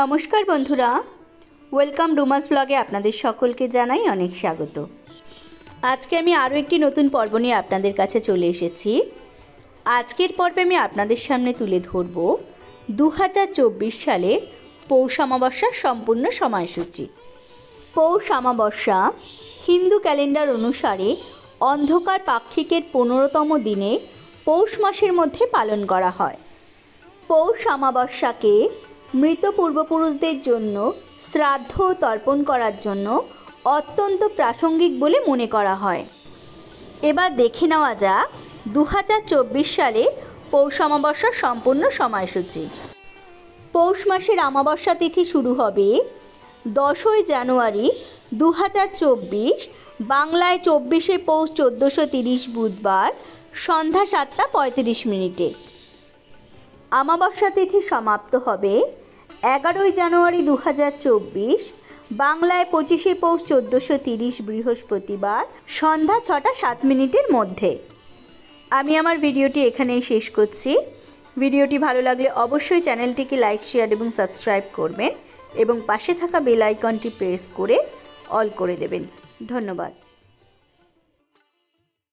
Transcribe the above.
নমস্কার বন্ধুরা, welcome Dumas ব্লগে আপনাদের সকলকে জানাই অনেক স্বাগত। আজকে আমি আরও একটি নতুন পর্ব নিয়ে আপনাদের কাছে চলে এসেছি। আজকের পর্বে আমি আপনাদের সামনে তুলে ধরব 2024 সালে পৌষ অমাবস্যার সম্পূর্ণ সময়সূচি। পৌষ অমাবস্যা হিন্দু ক্যালেন্ডার অনুসারে অন্ধকার পাক্ষিকের 15তম দিনে পৌষ মাসের মধ্যে পালন করা হয়। পৌষ অমাবস্যাকে মৃত পূর্বপুরুষদের জন্য শ্রাদ্ধ তর্পণ করার জন্য অত্যন্ত প্রাসঙ্গিক বলে মনে করা হয়। এবার দেখে নেওয়া যাক 2024 সালে পৌষ অমাবস্যার সম্পূর্ণ সময়সূচি। পৌষ মাসের অমাবস্যা তিথি শুরু হবে 10ই জানুয়ারি 2024, বাংলায় 24শে পৌষ 1430 বুধবার সন্ধ্যা 7টা 35 মিনিটে। অমাবস্যা তিথি সমাপ্ত হবে 11ই জানুয়ারি 2024, বাংলায় 25শে পৌষ 1430 বৃহস্পতিবার সন্ধ্যা 6টা 7 মিনিটের মধ্যে। আমি আমার ভিডিওটি এখানেই শেষ করছি। ভিডিওটি ভালো লাগলে অবশ্যই চ্যানেলটিকে লাইক, শেয়ার এবং সাবস্ক্রাইব করবেন এবং পাশে থাকা বেল আইকনটি প্রেস করে অল করে দেবেন। ধন্যবাদ।